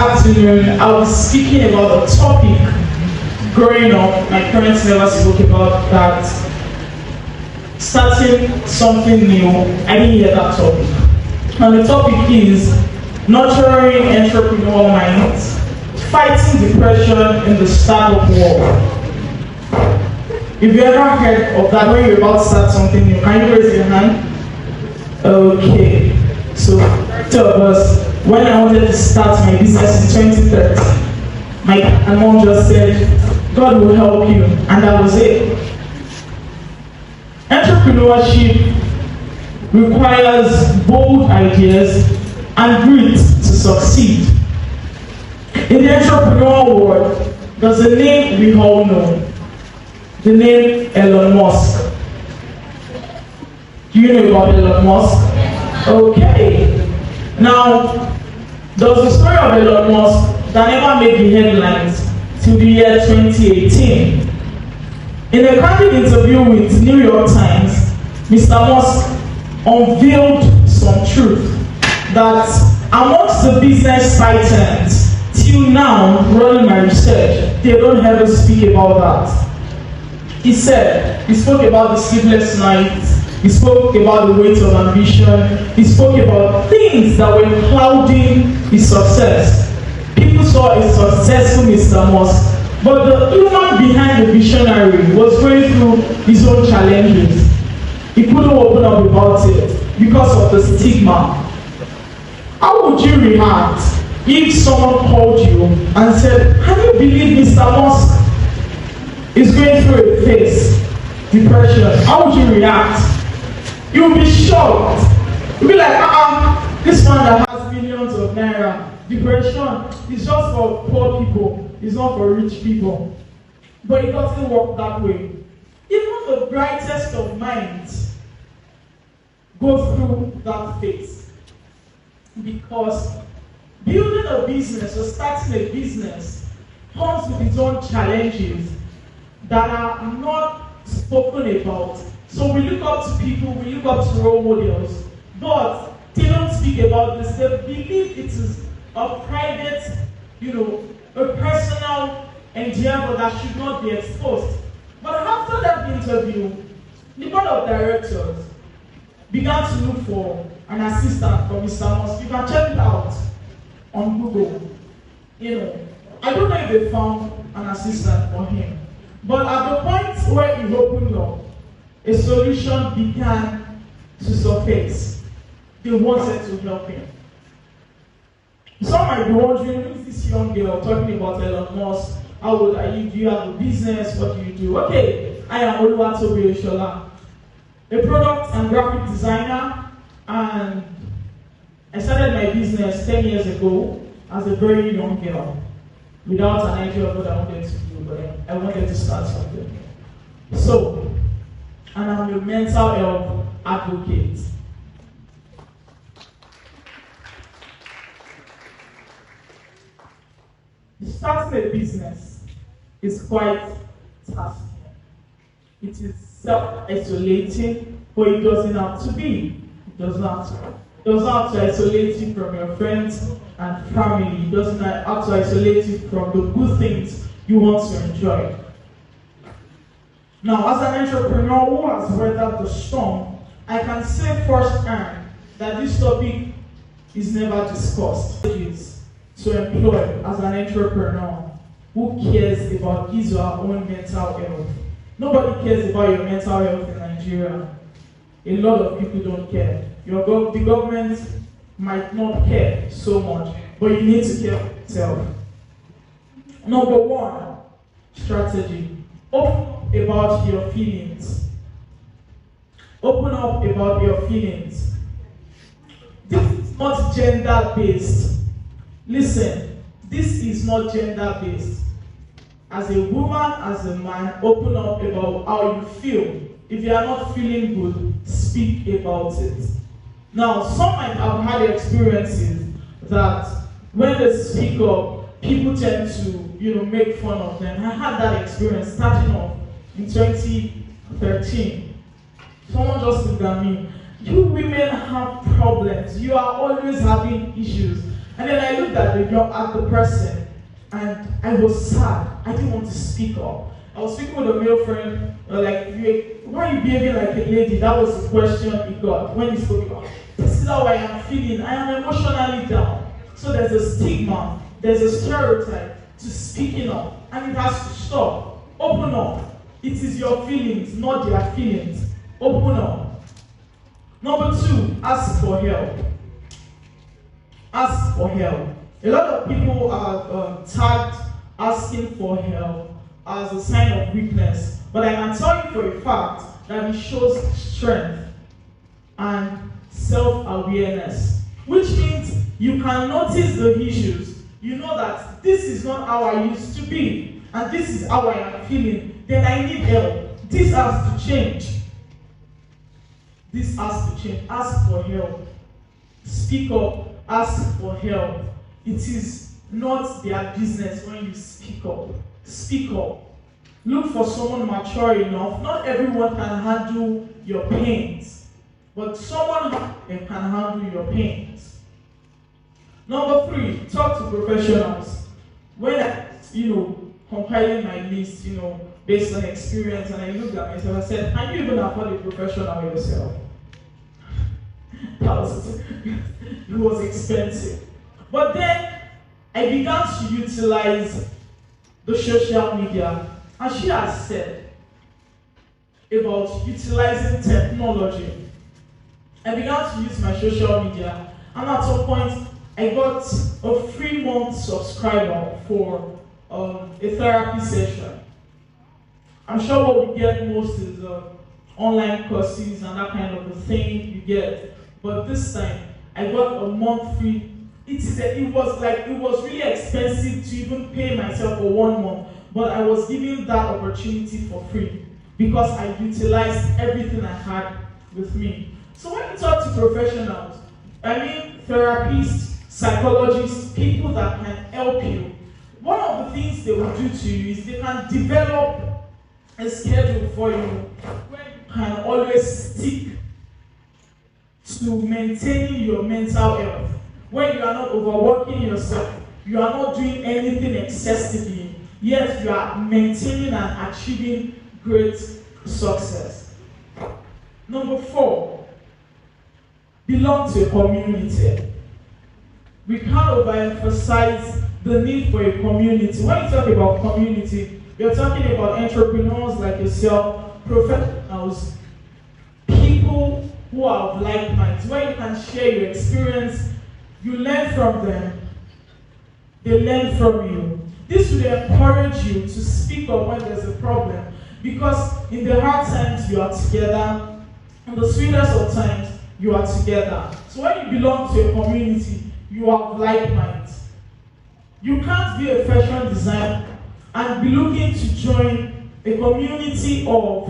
afternoon, I was speaking about a topic. Growing up, my parents never spoke about that. Starting something new, I didn't hear that topic. And the topic is Nurturing Entrepreneurial Minds, Fighting Depression in the Startup World. If you ever heard of that when you're about to start something new, can you raise your hand? Okay. So, two of us, when I wanted to start my business in 2013, my mom just said, God will help you, and that was it. Entrepreneurship requires bold ideas and grit to succeed. In the entrepreneurial world, there's a name we all know, the name Elon Musk. Do you know about Elon Musk? Okay. Now, there was a story of Elon Musk that never made the headlines till the year 2018. In a candid interview with New York Times, Mr. Musk unveiled some truth that amongst the business titans, till now, running my research, they don't ever speak about that. He said, he spoke about the sleepless nights, he spoke about the weight of ambition, he spoke about things that were clouding his success. People saw a successful Mr. Musk, but the human behind the visionary was going through his own challenges. He couldn't open up about it because of the stigma. How would you react if someone called you and said, "Can you believe Mr. Musk is going through a phase, depression?" How would you react? You would be shocked. You'd be like, this man that has millions of naira, depression is just for poor people, it's not for rich people. But it doesn't work that way. Even the brightest of minds go through that phase. Because building a business or starting a business comes with its own challenges that are not spoken about. So we look up to people, we look up to role models, but they don't speak about this. They believe it is a private, a personal endeavor that should not be exposed. But after that interview, the board of directors began to look for an assistant for Mr. Musk. You can check it out on Google. I don't know if they found an assistant for him. But at the point where he opened up, a solution began to surface. They wanted to help him. Some might be wondering, who is this young girl talking about Elon Musk? How old are you? Do you have a business? What do you do? Okay, I am Oluwatobi Oyesola, a product and graphic designer, and I started my business 10 years ago as a very young girl, without an idea of what I wanted to do, but I wanted to start something. So, and I'm a mental health advocate. Starting a business is quite tasking. It is self-isolating, but it doesn't have to be. It doesn't have to isolate you from your friends and family. It doesn't have to isolate you from the good things you want to enjoy. Now, as an entrepreneur who has weathered the storm, I can say firsthand that this topic is never discussed. To employ as an entrepreneur who cares about his or her own mental health. Nobody cares about your mental health in Nigeria. A lot of people don't care. The government might not care so much, but you need to care for yourself. Number one, strategy. Open up about your feelings. Open up about your feelings. This is not gender-based. Listen, this is not gender-based. As a woman, as a man, open up about how you feel. If you are not feeling good, speak about it. Now, some might have had experiences that when they speak up, people tend to, make fun of them. I had that experience starting off in 2013. Someone just looked at me. You women have problems. You are always having issues. And then I looked at the person, and I was sad. I didn't want to speak up. I was speaking with a male friend, why are you behaving like a lady? That was the question he got when he spoke about, this is how I am feeling. I am emotionally down. So there's a stigma, there's a stereotype to speaking up, and it has to stop. Open up. It is your feelings, not their feelings. Open up. Number 2, ask for help. Ask for help. A lot of people are tagged asking for help as a sign of weakness, but I can tell you for a fact that it shows strength and self-awareness, which means you can notice the issues. You know that this is not how I used to be, and this is how I am feeling. Then I need help. This has to change. This has to change. Ask for help. Speak up. Ask for help. It is not their business when you speak up. Speak up. Look for someone mature enough. Not everyone can handle your pains, but someone can handle your pains. Number 3, talk to professionals. When I, compiling my list, based on experience, and I looked at myself, I said, can you even afford a professional yourself? It was expensive. But then I began to utilize the social media, and she has said about utilizing technology. I began to use my social media, and at some point I got a 3-month subscriber for a therapy session. I'm sure what we get most is online courses and that kind of a thing you get. But this time, I got a month free. It was really expensive to even pay myself for 1 month, but I was given that opportunity for free because I utilized everything I had with me. So when you talk to professionals, therapists, psychologists, people that can help you, one of the things they will do to you is they can develop a schedule for you where you can always stick to maintaining your mental health. When you are not overworking yourself, you are not doing anything excessively, yet you are maintaining and achieving great success. Number 4, belong to a community. We can't overemphasize the need for a community. When you talk about community, you're talking about entrepreneurs like yourself, professionals, people who are of like minds, where you can share your experience, you learn from them, they learn from you. This will encourage you to speak up when there's a problem, because in the hard times you are together, in the sweetest of times you are together. So when you belong to a community, you are of like minds. You can't be a fashion designer and be looking to join a community of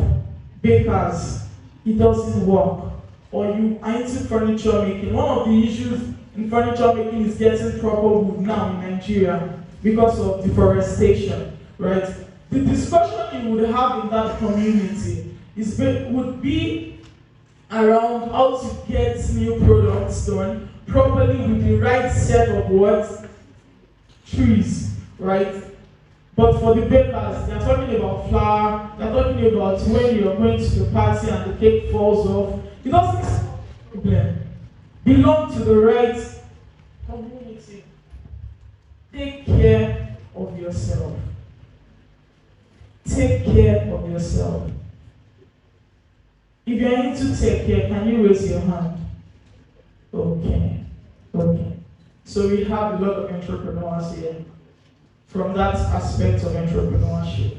bakers. It doesn't work. Or you are into furniture making. One of the issues in furniture making is getting proper wood now in Nigeria because of deforestation, right? The discussion you would have in that community would be around how to get new products done properly with the right set of trees, right? But for the bakers, they're talking about flour, they're talking about when you're going to the party and the cake falls off. It doesn't solve the problem. Belong to the right community. Take care of yourself. Take care of yourself. If you're into take care, can you raise your hand? Okay. So we have a lot of entrepreneurs here from that aspect of entrepreneurship.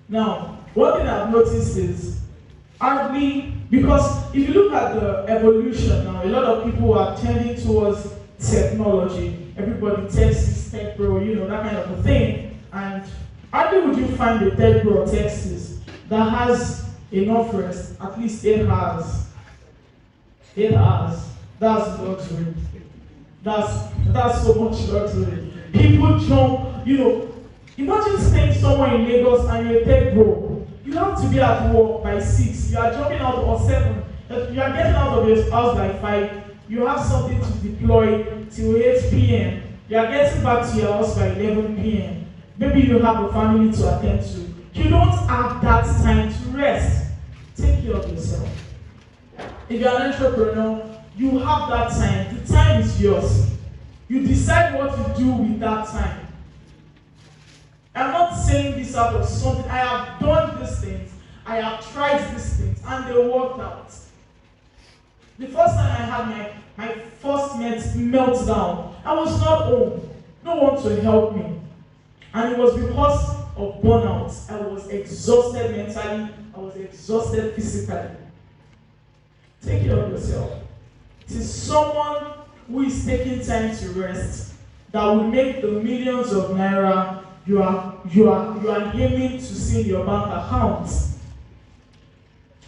Now, one thing I've noticed is because if you look at the evolution now, a lot of people are tending towards technology. Everybody Texas, tech bro, that kind of a thing. And hardly would you find a tech bro Texas that has enough rest, at least 8 hours. 8 hours. That's luxury. That's so much luxury. People jump, imagine staying somewhere in Lagos and you're a tech bro. You have to be at work by 6. You are jumping out or 7. You are getting out of your house by 5. You have something to deploy till 8 p.m. You are getting back to your house by 11 p.m. Maybe you have a family to attend to. You don't have that time to rest. Take care of yourself. If you're an entrepreneur, you have that time. The time is yours. You decide what to do with that time. I'm not saying this out of something. I have done these things. I have tried these things, and they worked out. The first time I had my first meltdown, I was not home. No one to help me. And it was because of burnout. I was exhausted mentally. I was exhausted physically. Take care of yourself. It is someone who is taking time to rest that will make the millions of naira you are aiming to see in your bank account.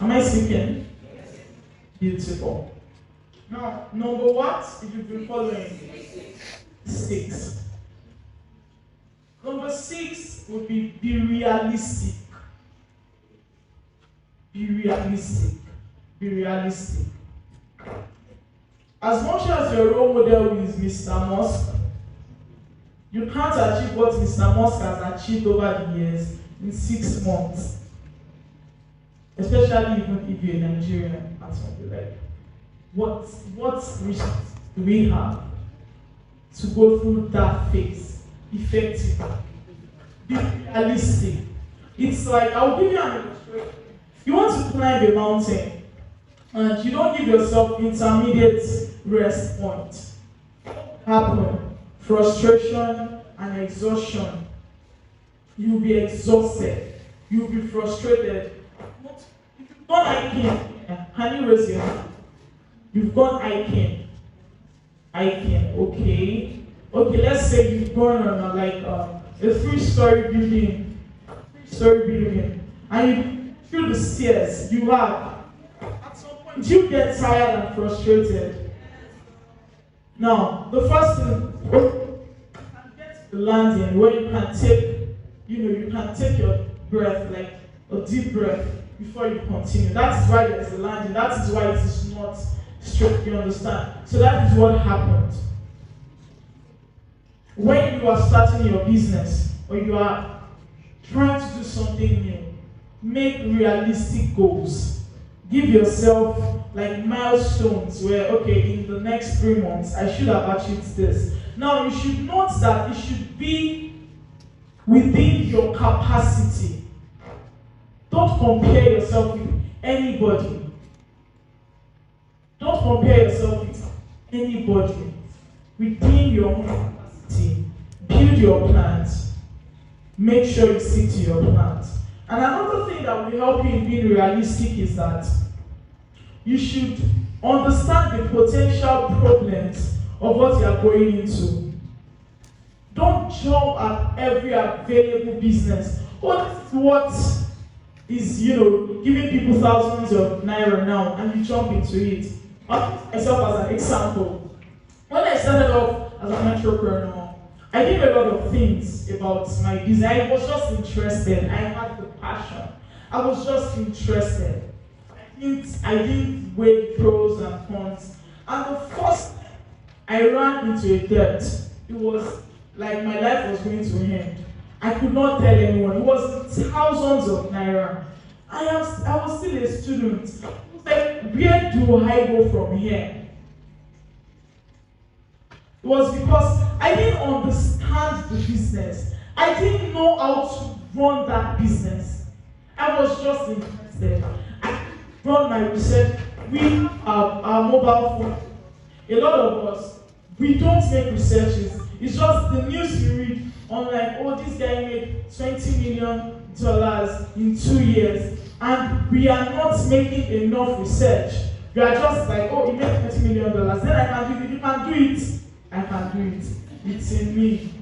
Am I speaking? Yes. Beautiful. Now, number what? If you've been following? 6. Number 6 would be realistic. Be realistic. Be realistic. As much as your role model is Mr. Musk, you can't achieve what Mr. Musk has achieved over the years in 6 months. Especially even if you're a Nigerian and something like, what risk do we have to go through that phase effectively? Be realistic. It's like, I'll give you an illustration. You want to climb a mountain and you don't give yourself intermediate rest point. Happen. Frustration and exhaustion. You'll be exhausted. You'll be frustrated. If you've gone hiking, can you raise your hand? You've gone hiking. Okay. Okay, let's say you've gone on a 3-story building. And you feel the stairs. You have. At some point, you get tired and frustrated. Now, the first thing, you can get to the landing where you can take your breath, like a deep breath, before you continue. That is why there is a landing. That is why it is not straight, you understand? So that is what happened. When you are starting your business, or you are trying to do something new, make realistic goals. Give yourself like milestones where, okay, in the next 3 months, I should have achieved this. Now, you should note that it should be within your capacity. Don't compare yourself with anybody. Don't compare yourself with anybody. Within your own capacity, build your plans. Make sure you stick to your plans. And another thing that will help you in being realistic is that you should understand the potential problems of what you are going into. Don't jump at every available business. This is what is, giving people thousands of naira now, and you jump into it. I'll use myself as an example. When I started off as an entrepreneur, I did a lot of things about my business. I was just interested. I had the passion. I was just interested. I didn't weigh pros and cons. And the first time I ran into a debt, it was like my life was going to end. I could not tell anyone. It was thousands of naira. I was still a student. It was like, where do I go from here? It was because I didn't understand the business. I didn't know how to run that business. I was just interested. I run my research. We have our mobile phone. A lot of us, we don't make researches. It's just the news you read on this guy made $20 million in 2 years. And we are not making enough research. We are just like, he made $20 million. Then I can do it. You can do it. I can do it. It's in me.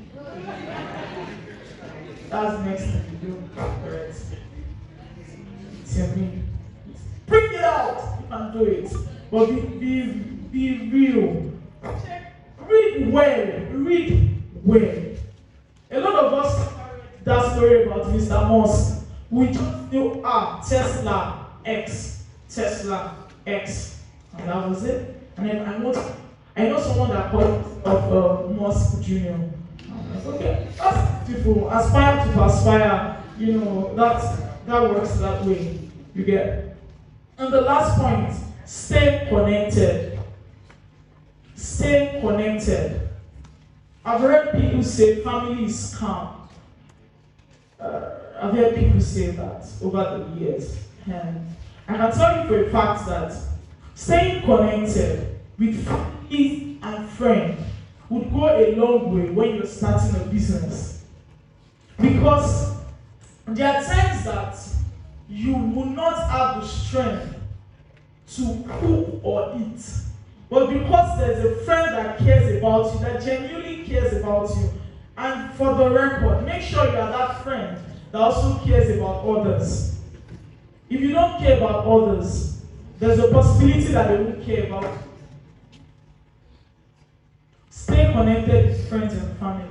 That's the next thing you do. Correct. It's in me. Bring it out. You can do it. But be real. Read well. Read well. A lot of us carry that story about Mr. Musk. We just knew Tesla X. And that was it. And then I know someone that called himself Mosque Junior. I'm like, okay, that's beautiful. Aspire to perspire. That works that way. You get. And the last point, stay connected. Stay connected. I've heard people say family is calm. I've heard people say that over the years. And I can tell you for a fact that staying connected with family and friends would go a long way when you're starting a business. Because there are times that you will not have the strength to cook or eat. But because there's a friend that cares about you, that genuinely cares about you, and for the record, make sure you are that friend that also cares about others. If you don't care about others, there's a possibility that they won't care about you. Stay connected with friends and family.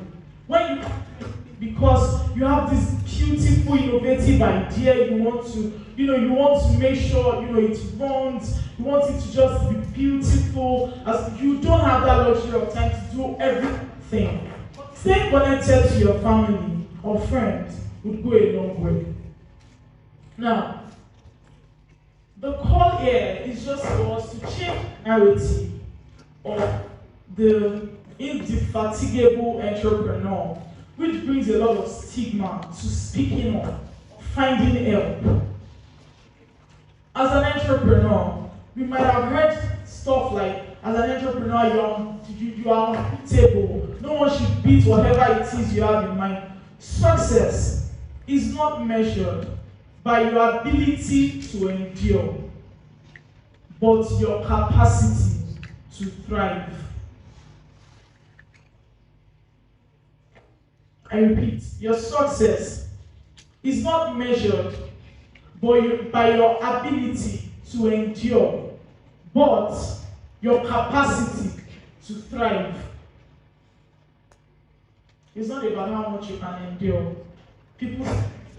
Because you have this beautiful, innovative idea, you want to make sure, it runs, you want it to just be beautiful, as you don't have that luxury of time to do everything. Staying connected to your family or friends would go a long way. Now, the call here is just for us to change the narrative of the indefatigable entrepreneur, which brings a lot of stigma to speaking up, finding help. As an entrepreneur, we might have heard stuff like, as an entrepreneur, you are unbeatable. No one should beat whatever it is you have in mind. Success is not measured by your ability to endure, but your capacity to thrive. I repeat, your success is not measured by your ability to endure, but your capacity to thrive. It's not about how much you can endure. People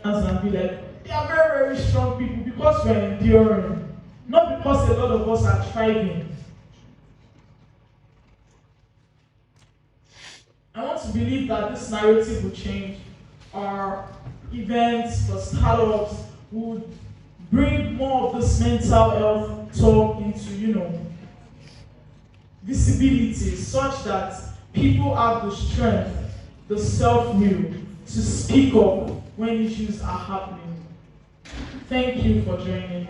and be like, they are very, very strong people because we are enduring, not because a lot of us are thriving. I want to believe that this narrative will change. Our events for startups would bring more of this mental health talk into, visibility, such that people have the strength, the self-will to speak up when issues are happening. Thank you for joining me.